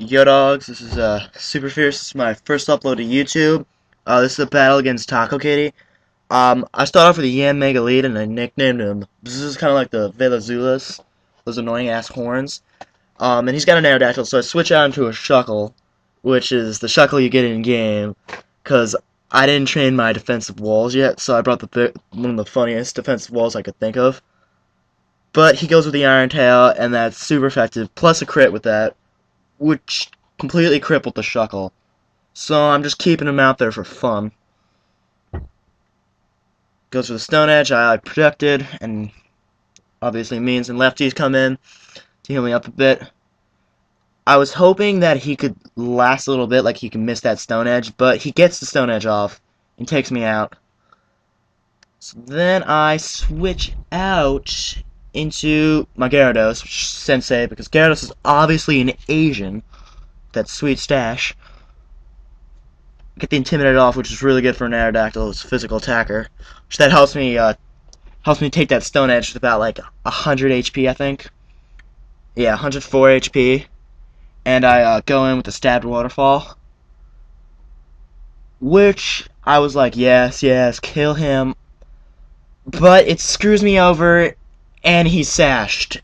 Yo dogs, this is SuperFearse. This is my first upload to YouTube. This is a battle against Tacocat. I start off with a Yan Mega lead and I nicknamed him. This is kind of like the Velazulas, those annoying ass horns. And he's got an Aerodactyl, so I switch out into a Shuckle, which is the Shuckle you get in game, because I didn't train my defensive walls yet, so I brought one of the funniest defensive walls I could think of. But he goes with the Iron Tail, and that's super effective, plus a crit with that, which completely crippled the Shuckle. So I'm just keeping him out there for fun. Goes for the Stone Edge, I protected, and obviously means and lefties come in to heal me up a bit. I was hoping that he could last a little bit, like he can miss that Stone Edge, but he gets the Stone Edge off and takes me out. So then I switch out into my Gyarados, which is Sensei, because Gyarados is obviously an Asian. That sweet stash. Get the Intimidate off, which is really good for an Aerodactyl. It's a physical attacker, which that helps me take that Stone Edge with about like 100 HP, I think. Yeah, 104 HP, and I go in with the Stabbed Waterfall, which I was like, yes, kill him, but it screws me over, and he's sashed,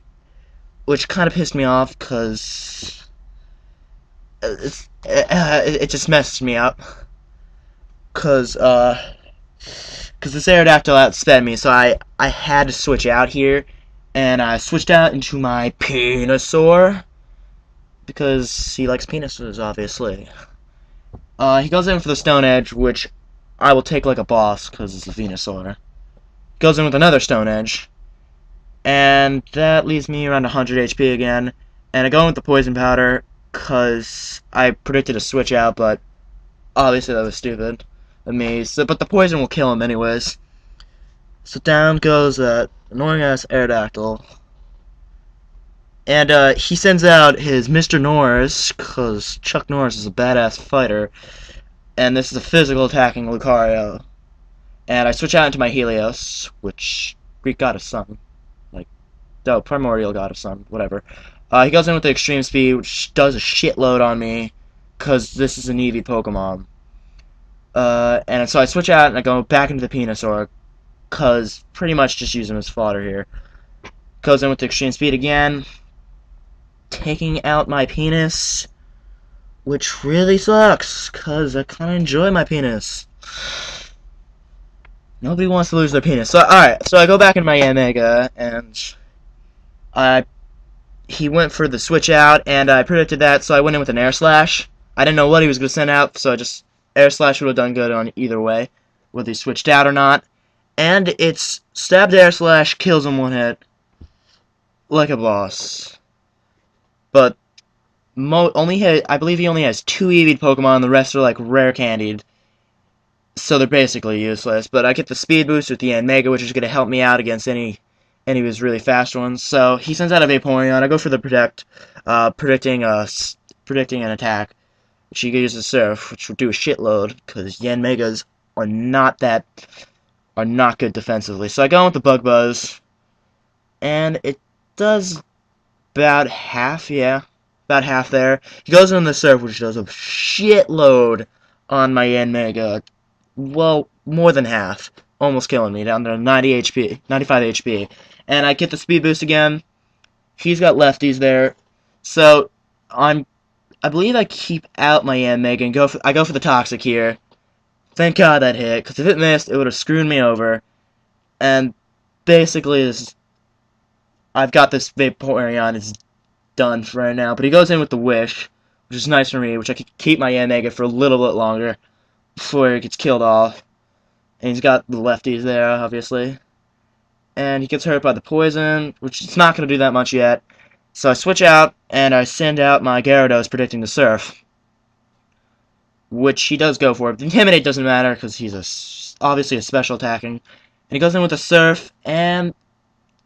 which kind of pissed me off because it just messes me up. Cause this Aerodactyl outsped me, so I had to switch out here, and I switched out into my Venusaur because he likes penises, obviously. He goes in for the Stone Edge, which I will take like a boss because it's a Venusaur. Goes in with another Stone Edge, and that leaves me around 100 HP again. And I go in with the Poison Powder because I predicted a switch out, but obviously that was stupid of me. But the poison will kill him anyways. So down goes that annoying ass Aerodactyl. And he sends out his Mr. Norris, because Chuck Norris is a badass fighter. And this is a physical attacking Lucario. And I switch out into my Helios, which Greek god of sun. Like, no, primordial god of sun, whatever. He goes in with the extreme speed, which does a shitload on me, because this is an Eevee Pokemon. And so I switch out and I go back into the Venusaur, because pretty much just use him as fodder here. Goes in with the extreme speed again, taking out my penis, which really sucks, because I kind of enjoy my penis. Nobody wants to lose their penis. So, alright, so I go back into my Mega, and he went for the switch out, and I predicted that, so I went in with an Air Slash. I didn't know what he was going to send out, so I just Air Slash would have done good on either way, whether he switched out or not. And it's Stabbed Air Slash kills him one hit, like a boss. But I believe he only has 2 Eevee Pokemon, the rest are like rare candied, so they're basically useless. But I get the speed boost with the Mega, which is going to help me out against any of his really fast ones. So he sends out a Vaporeon. I go for the Protect, predicting an attack. She uses Surf, which will do a shitload, because Yan Megas are not good defensively. So I go with the Bug Buzz, and it does about half, yeah, about half there. He goes in the Surf, which does a shitload on my Yan Mega. Well, more than half, almost killing me, down to 95 HP. And I get the Speed Boost again. He's got lefties there, so I believe I keep out my Yan Mega and I go for the Toxic here. Thank God that hit, because if it missed, it would have screwed me over. And basically, I've got this Vaporeon. It's done for right now. But he goes in with the Wish, which is nice for me, which I can keep my Yan Mega for a little bit longer before it gets killed off. And he's got the lefties there, obviously. And he gets hurt by the poison, which is not going to do that much yet. So I switch out, and I send out my Gyarados predicting the Surf, which he does go for. The Intimidate doesn't matter, because he's obviously a special attacking. And he goes in with the Surf, and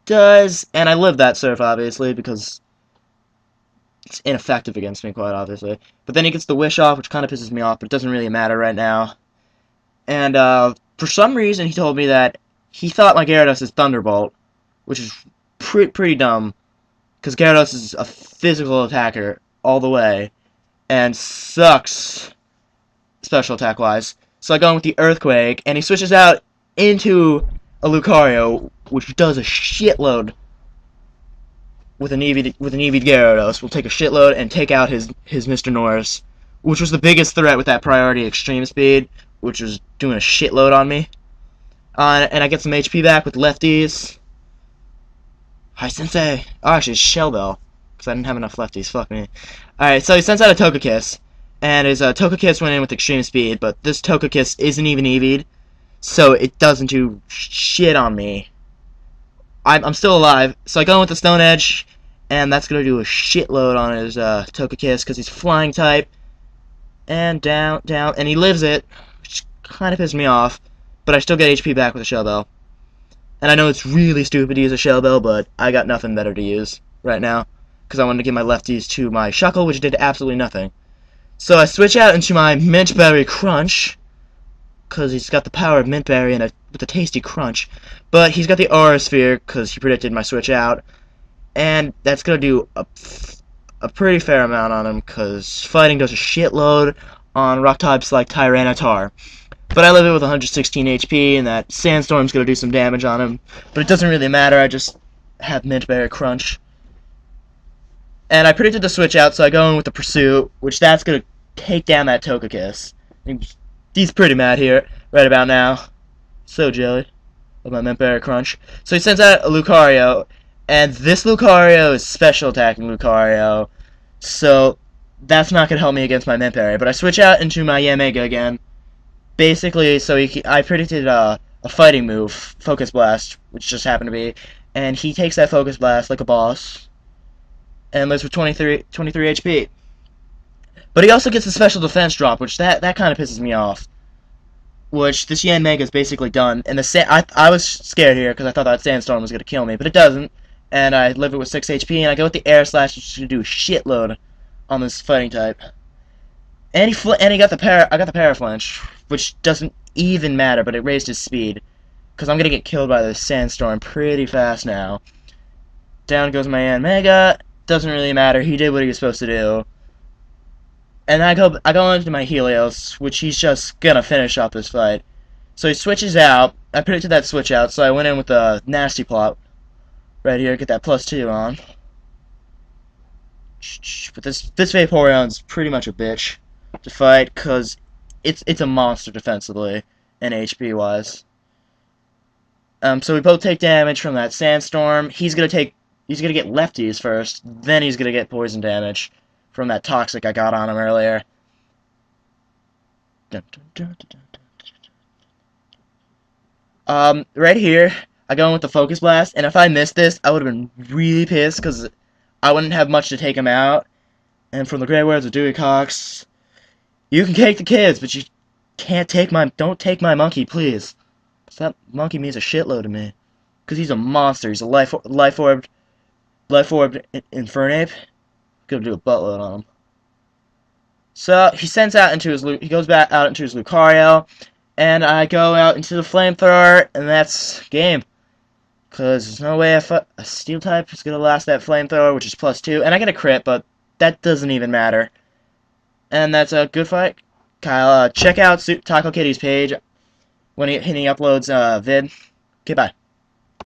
I live that Surf, obviously, because it's ineffective against me, quite obviously. But then he gets the Wish off, which kind of pisses me off, but it doesn't really matter right now. And for some reason, he told me that he thought my Gyarados is Thunderbolt, which is pretty dumb. Because Gyarados is a physical attacker all the way, and sucks special attack wise. So I go in with the Earthquake, and he switches out into a Lucario, which does a shitload with an EV Gyarados. We'll take a shitload and take out his Mr. Norris, which was the biggest threat with that priority extreme speed, which was doing a shitload on me. And I get some HP back with lefties. Hi, Sensei. Oh, actually, it's Shell Bell, because I didn't have enough lefties. Fuck me. Alright, so he sends out a Togekiss, and his Togekiss went in with extreme speed, but this Togekiss isn't even EV'd, so it doesn't do shit on me. I'm still alive, so I go in with the Stone Edge, and that's going to do a shitload on his Togekiss, because he's flying type. And down, and he lives it, which kind of pissed me off, but I still get HP back with a Shell Bell. And I know it's really stupid to use a Shell Bell, but I got nothing better to use right now, because I wanted to give my lefties to my Shuckle, which did absolutely nothing. So I switch out into my Mint Berry Crunch, because he's got the power of Mint Berry and with a tasty crunch. But he's got the Aura Sphere, because he predicted my switch out, and that's going to do a pretty fair amount on him, because fighting does a shitload on rock types like Tyranitar. But I live it with 116 HP, and that Sandstorm's going to do some damage on him. But it doesn't really matter, I just have Mint Berry Crunch. And I predicted the switch out, so I go in with the Pursuit, which that's going to take down that Togekiss. He's pretty mad here, right about now. So jelly of my Mint Berry Crunch. So he sends out a Lucario, and this Lucario is special attacking Lucario, so that's not going to help me against my Mint Berry. But I switch out into my Yamega again. Basically, so I predicted a fighting move, Focus Blast, which just happened to be, and he takes that Focus Blast like a boss, and lives with 23 HP. But he also gets a special defense drop, which that kind of pisses me off. Which this Yamega is basically done, and I was scared here because I thought that Sandstorm was going to kill me, but it doesn't, and I live it with 6 HP, and I go with the Air Slash, which is going to do a shitload on this fighting type. And he got the I got the Paraflinch, which doesn't even matter, but it raised his speed, because I'm going to get killed by this Sandstorm pretty fast now. Down goes my Yamega, doesn't really matter, he did what he was supposed to do. And I go into my Helios, which he's just gonna finish off this fight. So he switches out. I predicted that switch out, so I went in with a nasty plot right here, get that +2 on. But this Vaporeon's pretty much a bitch to fight, cause it's a monster defensively and HP wise. So we both take damage from that Sandstorm. He's gonna get lefties first, then he's gonna get poison damage from that Toxic I got on him earlier. Right here, I go in with the Focus Blast, and if I missed this, I would have been really pissed, because I wouldn't have much to take him out. And from the great words of Dewey Cox, you can cake the kids, but you can't don't take my monkey, please. That monkey means a shitload to me. Because he's a monster, he's a life orb Infernape. Gonna do a buttload on him. So he sends out into he goes back out into his Lucario, and I go out into the Flamethrower, and that's game. Cause there's no way a Steel type is gonna last that Flamethrower, which is +2, and I get a crit, but that doesn't even matter. And that's a good fight. Kyle, check out Taco Kitty's page when he uploads vid. Okay, bye.